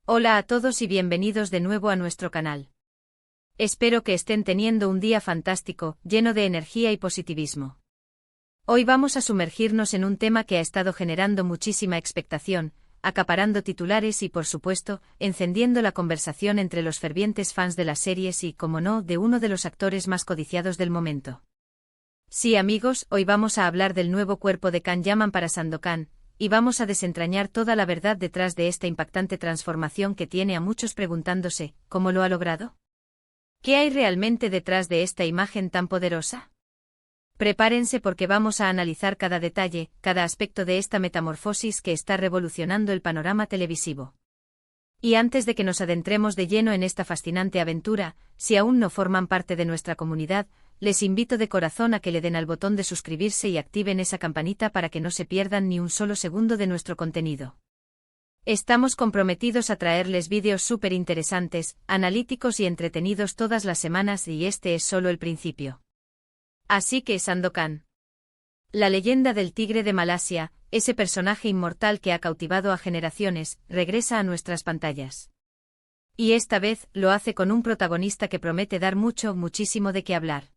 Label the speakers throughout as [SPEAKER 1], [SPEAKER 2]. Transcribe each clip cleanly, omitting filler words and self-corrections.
[SPEAKER 1] Hola a todos y bienvenidos de nuevo a nuestro canal. Espero que estén teniendo un día fantástico, lleno de energía y positivismo. Hoy vamos a sumergirnos en un tema que ha estado generando muchísima expectación, acaparando titulares y, por supuesto, encendiendo la conversación entre los fervientes fans de las series y, como no, de uno de los actores más codiciados del momento. Sí, amigos, hoy vamos a hablar del nuevo cuerpo de Can Yaman para Sandokan, y vamos a desentrañar toda la verdad detrás de esta impactante transformación que tiene a muchos preguntándose, ¿cómo lo ha logrado? ¿Qué hay realmente detrás de esta imagen tan poderosa? Prepárense porque vamos a analizar cada detalle, cada aspecto de esta metamorfosis que está revolucionando el panorama televisivo. Y antes de que nos adentremos de lleno en esta fascinante aventura, si aún no forman parte de nuestra comunidad, les invito de corazón a que le den al botón de suscribirse y activen esa campanita para que no se pierdan ni un solo segundo de nuestro contenido. Estamos comprometidos a traerles vídeos súper interesantes, analíticos y entretenidos todas las semanas y este es solo el principio. Así que Sandokan. La leyenda del tigre de Malasia, ese personaje inmortal que ha cautivado a generaciones, regresa a nuestras pantallas. Y esta vez lo hace con un protagonista que promete dar muchísimo de qué hablar.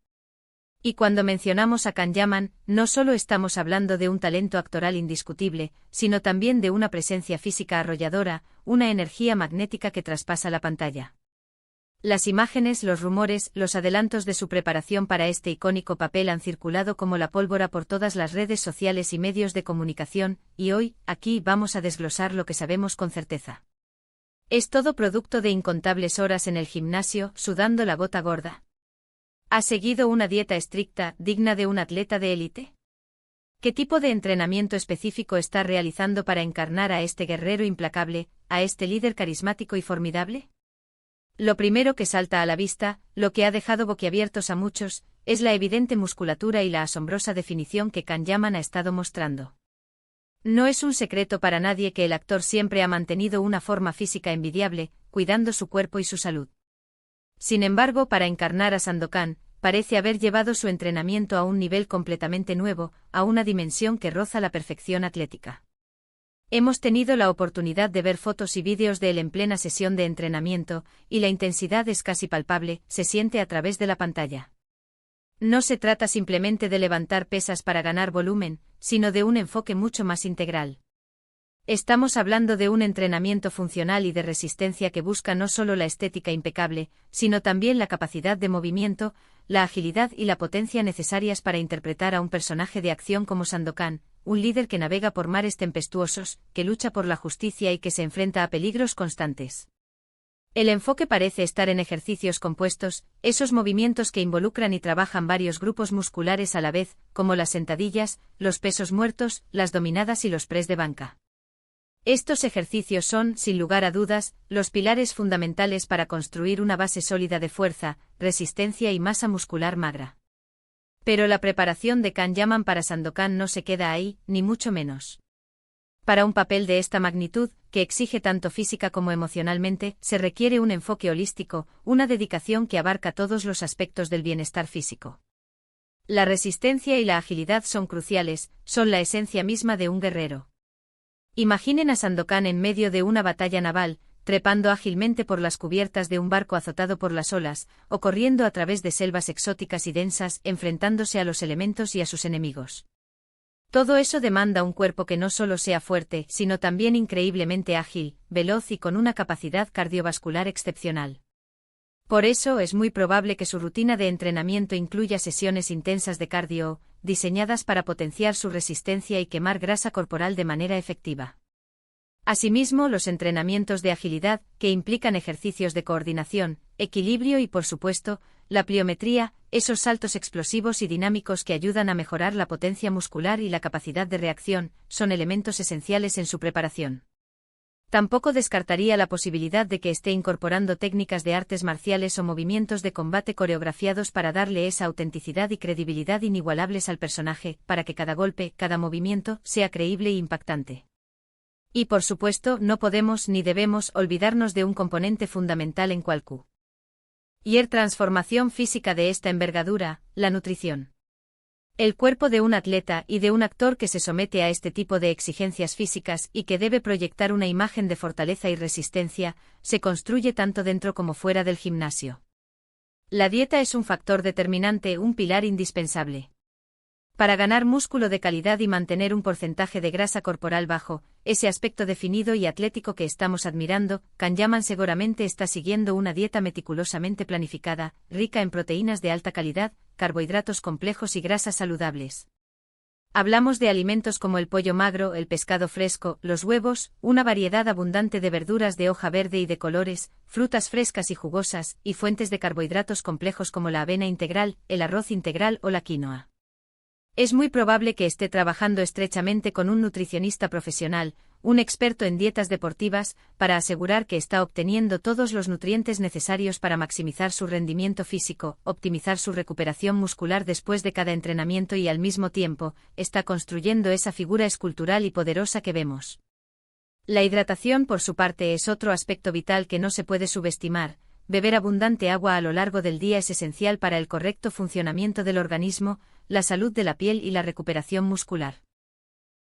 [SPEAKER 1] Y cuando mencionamos a Can Yaman, no solo estamos hablando de un talento actoral indiscutible, sino también de una presencia física arrolladora, una energía magnética que traspasa la pantalla. Las imágenes, los rumores, los adelantos de su preparación para este icónico papel han circulado como la pólvora por todas las redes sociales y medios de comunicación, y hoy, aquí vamos a desglosar lo que sabemos con certeza. ¿Es todo producto de incontables horas en el gimnasio, sudando la gota gorda? ¿Ha seguido una dieta estricta, digna de un atleta de élite? ¿Qué tipo de entrenamiento específico está realizando para encarnar a este guerrero implacable, a este líder carismático y formidable? Lo primero que salta a la vista, lo que ha dejado boquiabiertos a muchos, es la evidente musculatura y la asombrosa definición que Can Yaman ha estado mostrando. No es un secreto para nadie que el actor siempre ha mantenido una forma física envidiable, cuidando su cuerpo y su salud. Sin embargo, para encarnar a Sandokan, parece haber llevado su entrenamiento a un nivel completamente nuevo, a una dimensión que roza la perfección atlética. Hemos tenido la oportunidad de ver fotos y vídeos de él en plena sesión de entrenamiento, y la intensidad es casi palpable, se siente a través de la pantalla. No se trata simplemente de levantar pesas para ganar volumen, sino de un enfoque mucho más integral. Estamos hablando de un entrenamiento funcional y de resistencia que busca no solo la estética impecable, sino también la capacidad de movimiento, la agilidad y la potencia necesarias para interpretar a un personaje de acción como Sandokan, un líder que navega por mares tempestuosos, que lucha por la justicia y que se enfrenta a peligros constantes. El enfoque parece estar en ejercicios compuestos, esos movimientos que involucran y trabajan varios grupos musculares a la vez, como las sentadillas, los pesos muertos, las dominadas y los press de banca. Estos ejercicios son, sin lugar a dudas, los pilares fundamentales para construir una base sólida de fuerza, resistencia y masa muscular magra. Pero la preparación de Can Yaman para Sandokan no se queda ahí, ni mucho menos. Para un papel de esta magnitud, que exige tanto física como emocionalmente, se requiere un enfoque holístico, una dedicación que abarca todos los aspectos del bienestar físico. La resistencia y la agilidad son cruciales, son la esencia misma de un guerrero. Imaginen a Sandokan en medio de una batalla naval, trepando ágilmente por las cubiertas de un barco azotado por las olas, o corriendo a través de selvas exóticas y densas, enfrentándose a los elementos y a sus enemigos. Todo eso demanda un cuerpo que no solo sea fuerte, sino también increíblemente ágil, veloz y con una capacidad cardiovascular excepcional. Por eso es muy probable que su rutina de entrenamiento incluya sesiones intensas de cardio, diseñadas para potenciar su resistencia y quemar grasa corporal de manera efectiva. Asimismo, los entrenamientos de agilidad, que implican ejercicios de coordinación, equilibrio y, por supuesto, la pliometría, esos saltos explosivos y dinámicos que ayudan a mejorar la potencia muscular y la capacidad de reacción, son elementos esenciales en su preparación. Tampoco descartaría la posibilidad de que esté incorporando técnicas de artes marciales o movimientos de combate coreografiados para darle esa autenticidad y credibilidad inigualables al personaje, para que cada golpe, cada movimiento, sea creíble e impactante. Y por supuesto, no podemos ni debemos olvidarnos de un componente fundamental en cualquier transformación física de esta envergadura, la nutrición. El cuerpo de un atleta y de un actor que se somete a este tipo de exigencias físicas y que debe proyectar una imagen de fortaleza y resistencia, se construye tanto dentro como fuera del gimnasio. La dieta es un factor determinante, un pilar indispensable. Para ganar músculo de calidad y mantener un porcentaje de grasa corporal bajo, ese aspecto definido y atlético que estamos admirando, Kanyaman seguramente está siguiendo una dieta meticulosamente planificada, rica en proteínas de alta calidad, carbohidratos complejos y grasas saludables. Hablamos de alimentos como el pollo magro, el pescado fresco, los huevos, una variedad abundante de verduras de hoja verde y de colores, frutas frescas y jugosas, y fuentes de carbohidratos complejos como la avena integral, el arroz integral o la quinoa. Es muy probable que esté trabajando estrechamente con un nutricionista profesional, un experto en dietas deportivas, para asegurar que está obteniendo todos los nutrientes necesarios para maximizar su rendimiento físico, optimizar su recuperación muscular después de cada entrenamiento y al mismo tiempo, está construyendo esa figura escultural y poderosa que vemos. La hidratación, por su parte, es otro aspecto vital que no se puede subestimar. Beber abundante agua a lo largo del día es esencial para el correcto funcionamiento del organismo, la salud de la piel y la recuperación muscular.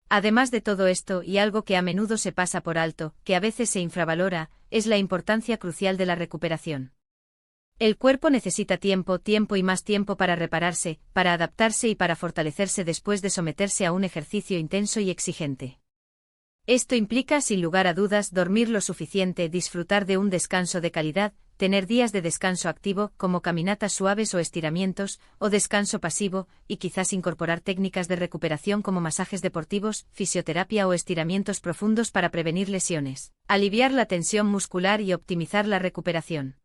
[SPEAKER 1] Además de todo esto, y algo que a menudo se pasa por alto, que a veces se infravalora, es la importancia crucial de la recuperación. El cuerpo necesita tiempo y más tiempo para repararse, para adaptarse y para fortalecerse después de someterse a un ejercicio intenso y exigente. Esto implica, sin lugar a dudas, dormir lo suficiente, disfrutar de un descanso de calidad, tener días de descanso activo, como caminatas suaves o estiramientos, o descanso pasivo, y quizás incorporar técnicas de recuperación como masajes deportivos, fisioterapia o estiramientos profundos para prevenir lesiones, aliviar la tensión muscular y optimizar la recuperación.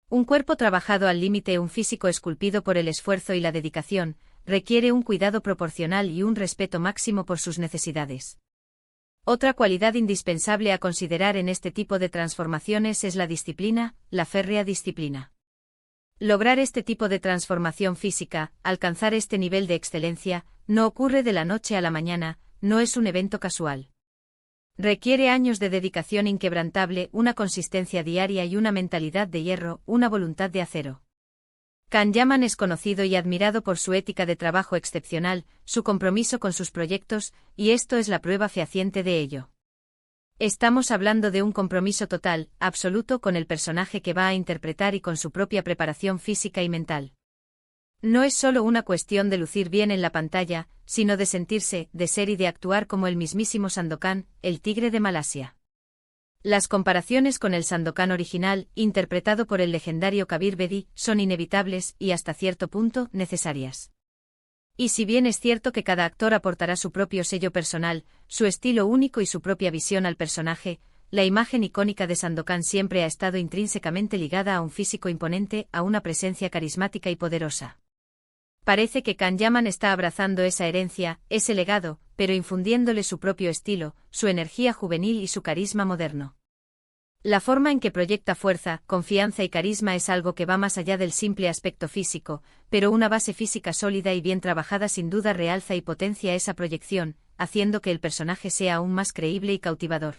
[SPEAKER 1] Un cuerpo trabajado al límite, un físico esculpido por el esfuerzo y la dedicación, requiere un cuidado proporcional y un respeto máximo por sus necesidades. Otra cualidad indispensable a considerar en este tipo de transformaciones es la disciplina, la férrea disciplina. Lograr este tipo de transformación física, alcanzar este nivel de excelencia, no ocurre de la noche a la mañana, no es un evento casual. Requiere años de dedicación inquebrantable, una consistencia diaria y una mentalidad de hierro, una voluntad de acero. Kanyaman es conocido y admirado por su ética de trabajo excepcional, su compromiso con sus proyectos, y esto es la prueba fehaciente de ello. Estamos hablando de un compromiso total, absoluto con el personaje que va a interpretar y con su propia preparación física y mental. No es solo una cuestión de lucir bien en la pantalla, sino de sentirse, de ser y de actuar como el mismísimo Sandokan, el tigre de Malasia. Las comparaciones con el Sandokan original, interpretado por el legendario Kabir Bedi, son inevitables y hasta cierto punto necesarias. Y si bien es cierto que cada actor aportará su propio sello personal, su estilo único y su propia visión al personaje, la imagen icónica de Sandokan siempre ha estado intrínsecamente ligada a un físico imponente, a una presencia carismática y poderosa. Parece que Kanyaman está abrazando esa herencia, ese legado, pero infundiéndole su propio estilo, su energía juvenil y su carisma moderno. La forma en que proyecta fuerza, confianza y carisma es algo que va más allá del simple aspecto físico, pero una base física sólida y bien trabajada sin duda realza y potencia esa proyección, haciendo que el personaje sea aún más creíble y cautivador.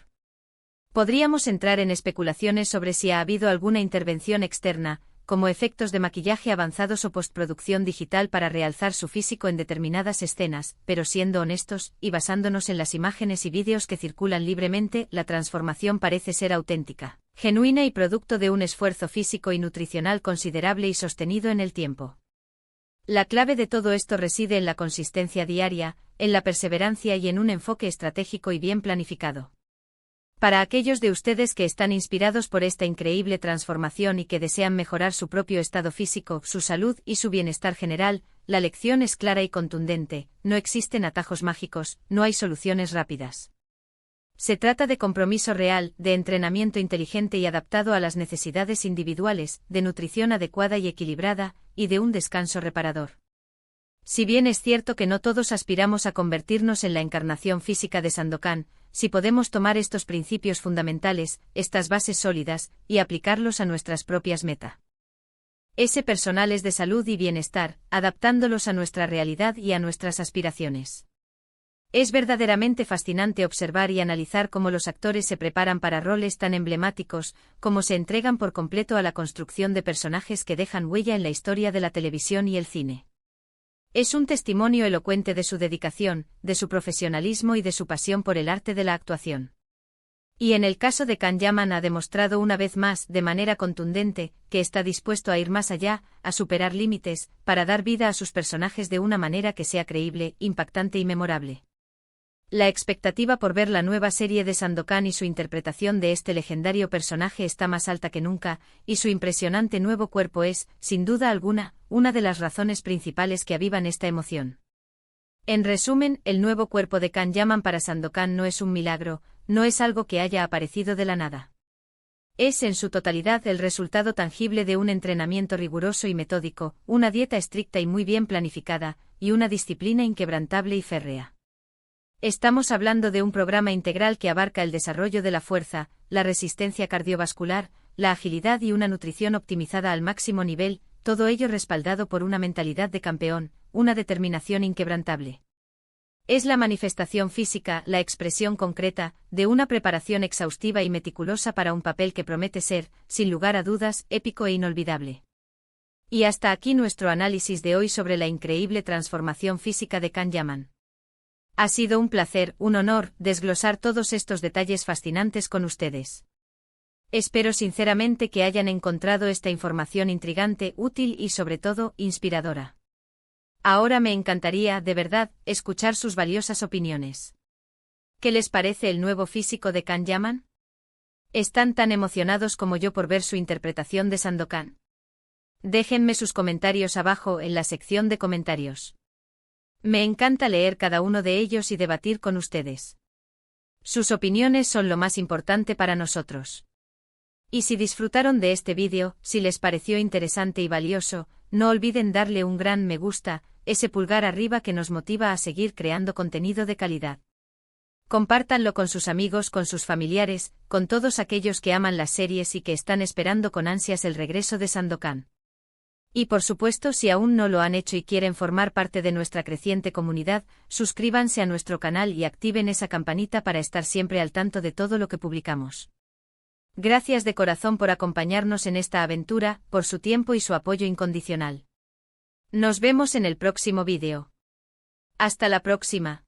[SPEAKER 1] Podríamos entrar en especulaciones sobre si ha habido alguna intervención externa, como efectos de maquillaje avanzados o postproducción digital para realzar su físico en determinadas escenas, pero siendo honestos, y basándonos en las imágenes y vídeos que circulan libremente, la transformación parece ser auténtica, genuina y producto de un esfuerzo físico y nutricional considerable y sostenido en el tiempo. La clave de todo esto reside en la consistencia diaria, en la perseverancia y en un enfoque estratégico y bien planificado. Para aquellos de ustedes que están inspirados por esta increíble transformación y que desean mejorar su propio estado físico, su salud y su bienestar general, la lección es clara y contundente: no existen atajos mágicos, no hay soluciones rápidas. Se trata de compromiso real, de entrenamiento inteligente y adaptado a las necesidades individuales, de nutrición adecuada y equilibrada, y de un descanso reparador. Si bien es cierto que no todos aspiramos a convertirnos en la encarnación física de Sandokan, si podemos tomar estos principios fundamentales, estas bases sólidas, y aplicarlos a nuestras propias metas. Ese personales de salud y bienestar, adaptándolos a nuestra realidad y a nuestras aspiraciones. Es verdaderamente fascinante observar y analizar cómo los actores se preparan para roles tan emblemáticos, cómo se entregan por completo a la construcción de personajes que dejan huella en la historia de la televisión y el cine. Es un testimonio elocuente de su dedicación, de su profesionalismo y de su pasión por el arte de la actuación. Y en el caso de Can Yaman ha demostrado una vez más, de manera contundente, que está dispuesto a ir más allá, a superar límites, para dar vida a sus personajes de una manera que sea creíble, impactante y memorable. La expectativa por ver la nueva serie de Sandokan y su interpretación de este legendario personaje está más alta que nunca, y su impresionante nuevo cuerpo es, sin duda alguna, una de las razones principales que avivan esta emoción. En resumen, el nuevo cuerpo de Can Yaman para Sandokan no es un milagro, no es algo que haya aparecido de la nada. Es en su totalidad el resultado tangible de un entrenamiento riguroso y metódico, una dieta estricta y muy bien planificada, y una disciplina inquebrantable y férrea. Estamos hablando de un programa integral que abarca el desarrollo de la fuerza, la resistencia cardiovascular, la agilidad y una nutrición optimizada al máximo nivel, todo ello respaldado por una mentalidad de campeón, una determinación inquebrantable. Es la manifestación física, la expresión concreta, de una preparación exhaustiva y meticulosa para un papel que promete ser, sin lugar a dudas, épico e inolvidable. Y hasta aquí nuestro análisis de hoy sobre la increíble transformación física de Can Yaman. Ha sido un placer, un honor, desglosar todos estos detalles fascinantes con ustedes. Espero sinceramente que hayan encontrado esta información intrigante, útil y sobre todo, inspiradora. Ahora me encantaría, de verdad, escuchar sus valiosas opiniones. ¿Qué les parece el nuevo físico de Can Yaman? ¿Están tan emocionados como yo por ver su interpretación de Sandokan? Déjenme sus comentarios abajo en la sección de comentarios. Me encanta leer cada uno de ellos y debatir con ustedes. Sus opiniones son lo más importante para nosotros. Y si disfrutaron de este vídeo, si les pareció interesante y valioso, no olviden darle un gran me gusta, ese pulgar arriba que nos motiva a seguir creando contenido de calidad. Compártanlo con sus amigos, con sus familiares, con todos aquellos que aman las series y que están esperando con ansias el regreso de Sandokan. Y por supuesto, si aún no lo han hecho y quieren formar parte de nuestra creciente comunidad, suscríbanse a nuestro canal y activen esa campanita para estar siempre al tanto de todo lo que publicamos. Gracias de corazón por acompañarnos en esta aventura, por su tiempo y su apoyo incondicional. Nos vemos en el próximo vídeo. Hasta la próxima.